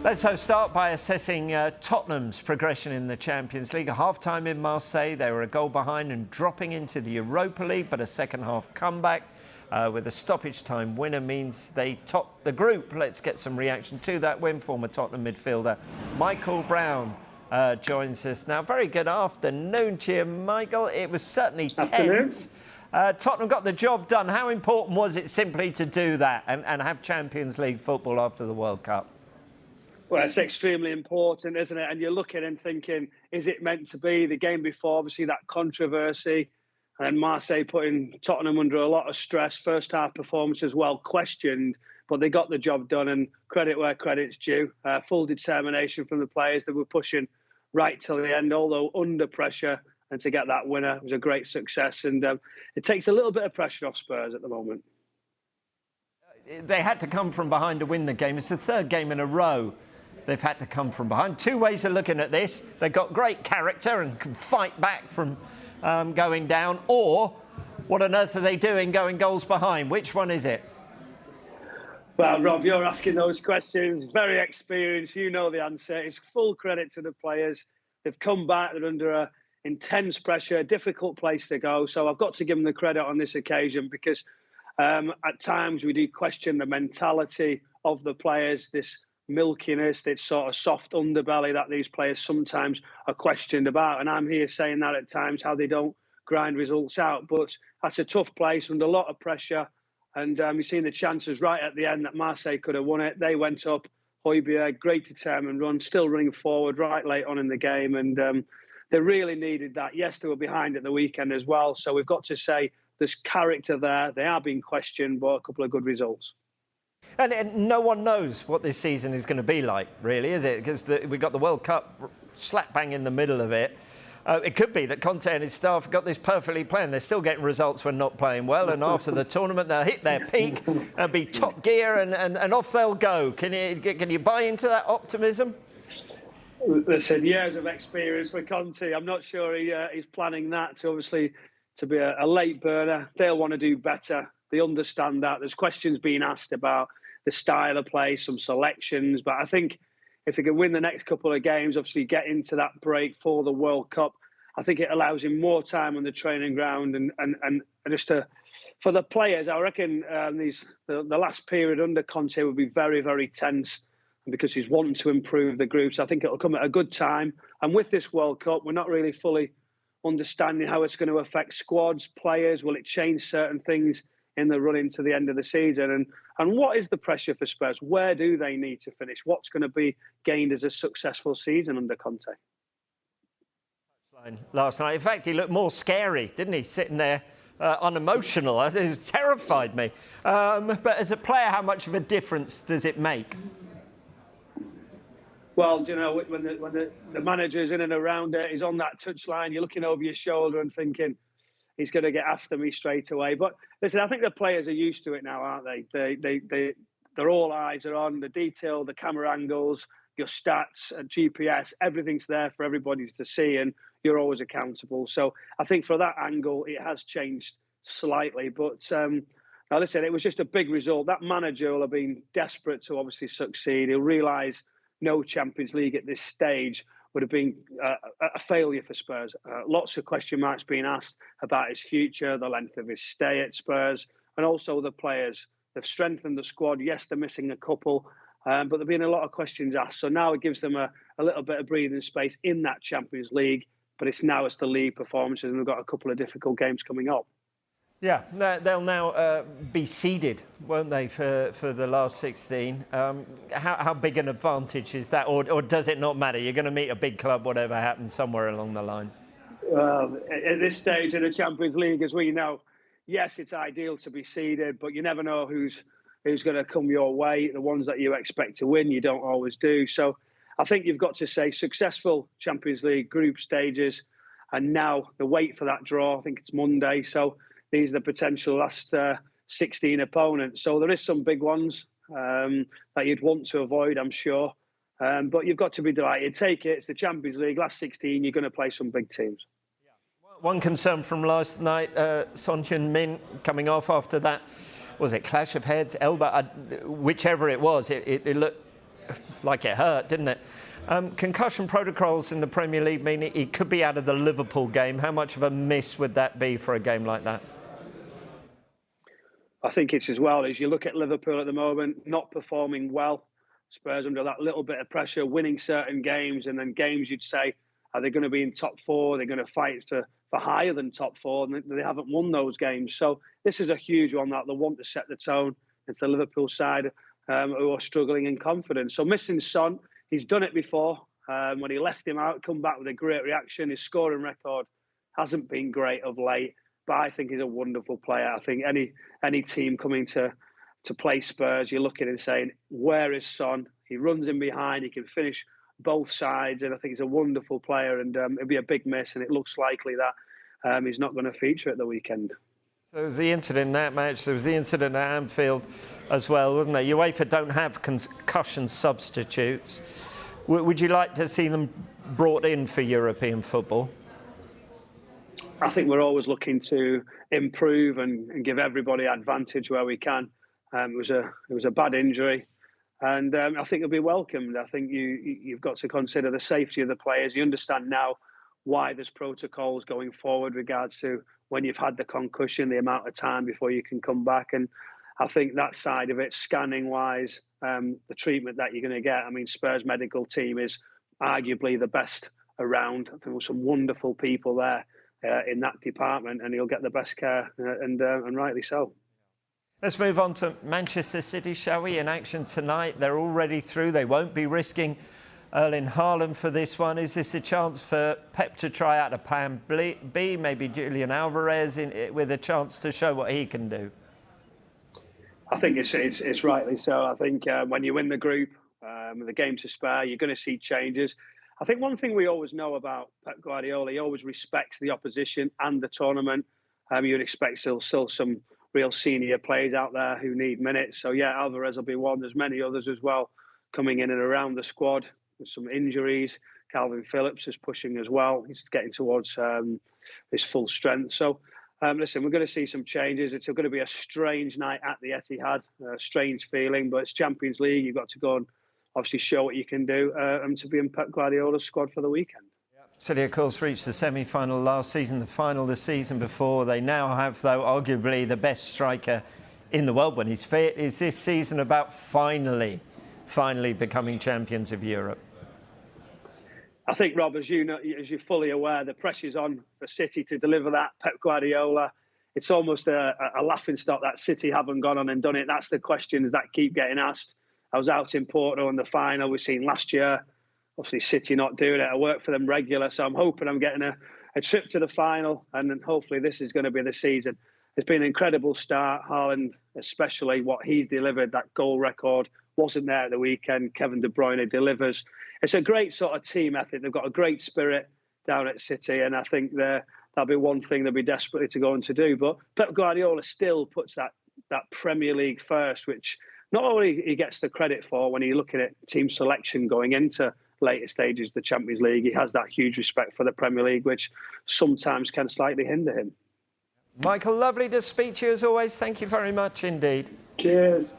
Let's start by assessing Tottenham's progression in the Champions League. A half-time in Marseille, they were a goal behind and dropping into the Europa League, but a second-half comeback with a stoppage-time winner means they top the group. Let's get some reaction to that win. Former Tottenham midfielder Michael Brown joins us now. Very good afternoon to you, Michael. It was certainly tense. Tottenham got the job done. How important was it simply to do that and have Champions League football after the World Cup? Well, it's extremely important, isn't it? And you're looking and thinking, is it meant to be? The game before, obviously, that controversy, and Marseille putting Tottenham under a lot of stress. First half performance as well questioned, but they got the job done, and credit where credit's due. Full determination from the players that were pushing right till the end, although under pressure, and to get that winner was a great success. And it takes a little bit of pressure off Spurs at the moment. They had to come from behind to win the game. It's the third game in a row they've had to come from behind. Two ways of looking at this. They've got great character and can fight back from going down. Or, what on earth are they doing going goals behind? Which one is it? Well, Rob, you're asking those questions. Very experienced. You know the answer. It's full credit to the players. They've come back. They're under intense pressure, difficult place to go. So I've got to give them the credit on this occasion because at times we do question the mentality of the players, this milkiness, this sort of soft underbelly that these players sometimes are questioned about. And I'm here saying that at times, how they don't grind results out. But that's a tough place under a lot of pressure. And you've seen the chances right at the end that Marseille could have won it. They went up. Hojbjerg, great determined run, still running forward right late on in the game. And they really needed that. Yes, they were behind at the weekend as well. So we've got to say there's character there. They are being questioned, but a couple of good results. And no one knows what this season is going to be like, really, is it? Because we've got the World Cup slap bang in the middle of it. It could be that Conte and his staff have got this perfectly planned. They're still getting results when not playing well, and after the tournament they'll hit their peak and be top gear, and off they'll go. Can you buy into that optimism? Listen, years of experience with Conte. I'm not sure he's planning that to be a late burner. They'll want to do better. They understand that. There's questions being asked about the style of play, some selections. But I think if they can win the next couple of games, obviously get into that break for the World Cup, I think it allows him more time on the training ground. And just for the players, I reckon the last period under Conte will be very, very tense because he's wanting to improve the groups. I think it'll come at a good time. And with this World Cup, we're not really fully understanding how it's going to affect squads, players. Will it change certain things in the run into the end of the season? And what is the pressure for Spurs? Where do they need to finish? What's going to be gained as a successful season under Conte? Last night, in fact, he looked more scary, didn't he? Sitting there unemotional. It terrified me. But as a player, how much of a difference does it make? Well, you know, when the manager's in and around it, he's on that touchline, you're looking over your shoulder and thinking, he's going to get after me straight away. But listen, I think the players are used to it now, aren't they? They're all eyes are on the detail, the camera angles, your stats, and GPS. Everything's there for everybody to see, and you're always accountable. So I think for that angle, it has changed slightly. But now listen, it was just a big result. That manager will have been desperate to obviously succeed. He'll realise no Champions League at this stage would have been a failure for Spurs. Lots of question marks being asked about his future, the length of his stay at Spurs, and also the players. They've strengthened the squad. Yes, they're missing a couple, but there've been a lot of questions asked. So now it gives them a little bit of breathing space in that Champions League, but it's the league performances, and we've got a couple of difficult games coming up. Yeah, they'll now be seeded, won't they, for the last 16? How big an advantage is that, or does it not matter? You're going to meet a big club, whatever happens, somewhere along the line. Well, at this stage in the Champions League, as we know, yes, it's ideal to be seeded, but you never know who's going to come your way. The ones that you expect to win, you don't always do. So I think you've got to say successful Champions League group stages, and now the wait for that draw. I think it's Monday, so these are the potential last 16 opponents. So there is some big ones that you'd want to avoid, I'm sure. But you've got to be delighted. Take it. It's the Champions League. Last 16, you're going to play some big teams. Yeah. One concern from last night, Son Heung-min coming off after that, was it clash of heads, elbow, whichever it was, it looked like it hurt, didn't it? Concussion protocols in the Premier League mean he could be out of the Liverpool game. How much of a miss would that be for a game like that? I think it's as well as you look at Liverpool at the moment, not performing well. Spurs under that little bit of pressure, winning certain games, and then games you'd say, are they going to be in top four? They're going to fight for higher than top four, and they haven't won those games. So this is a huge one that they want to set the tone. It's the Liverpool side who are struggling in confidence. So missing Son, he's done it before. When he left him out, come back with a great reaction. His scoring record hasn't been great of late, but I think he's a wonderful player. I think any team coming to play Spurs, you're looking and saying, where is Son? He runs in behind, he can finish both sides, and I think he's a wonderful player, and it'll be a big miss, and it looks likely that he's not going to feature at the weekend. There was the incident in that match, there was the incident at Anfield as well, wasn't there? UEFA don't have concussion substitutes. Would you like to see them brought in for European football? I think we're always looking to improve and give everybody advantage where we can. It was a bad injury, and I think it'll be welcomed. I think you've got to consider the safety of the players. You understand now why there's protocols going forward regards to when you've had the concussion, the amount of time before you can come back. And I think that side of it, scanning-wise, the treatment that you're going to get. I mean, Spurs medical team is arguably the best around. I think there's some wonderful people there in that department, and he'll get the best care, and rightly so. Let's move on to Manchester City, shall we? In action tonight, they're already through. They won't be risking Erling Haaland for this one. Is this a chance for Pep to try out a plan B, maybe Julian Alvarez with a chance to show what he can do? I think it's rightly so. I think when you win the group, the game to spare, you're going to see changes. I think one thing we always know about Pep Guardiola, he always respects the opposition and the tournament. You'd expect still some real senior players out there who need minutes. So, yeah, Alvarez will be one. There's many others as well coming in and around the squad. There's some injuries. Calvin Phillips is pushing as well. He's getting towards his full strength. So, listen, we're going to see some changes. It's going to be a strange night at the Etihad, a strange feeling, but it's Champions League. You've got to go and obviously show what you can do and to be in Pep Guardiola's squad for the weekend. City, of course, reached the semi-final last season, the final the season before. They now have, though, arguably the best striker in the world when he's fit. Is this season about finally becoming champions of Europe? I think, Rob, as you know, as you're fully aware, the pressure's on for City to deliver that. Pep Guardiola, it's almost a laughing stock that City haven't gone on and done it. That's the questions that keep getting asked. I was out in Porto in the final we've seen last year. Obviously, City not doing it. I work for them regular, so I'm hoping I'm getting a trip to the final, and then hopefully this is going to be the season. It's been an incredible start. Haaland, especially what he's delivered, that goal record wasn't there at the weekend. Kevin De Bruyne delivers. It's a great sort of team ethic. They've got a great spirit down at City, and I think that'll be one thing they'll be desperately to go on to do. But Pep Guardiola still puts that Premier League first, which not only he gets the credit for when you're looking at team selection going into later stages of the Champions League, he has that huge respect for the Premier League, which sometimes can slightly hinder him. Michael, lovely to speak to you as always. Thank you very much indeed. Cheers.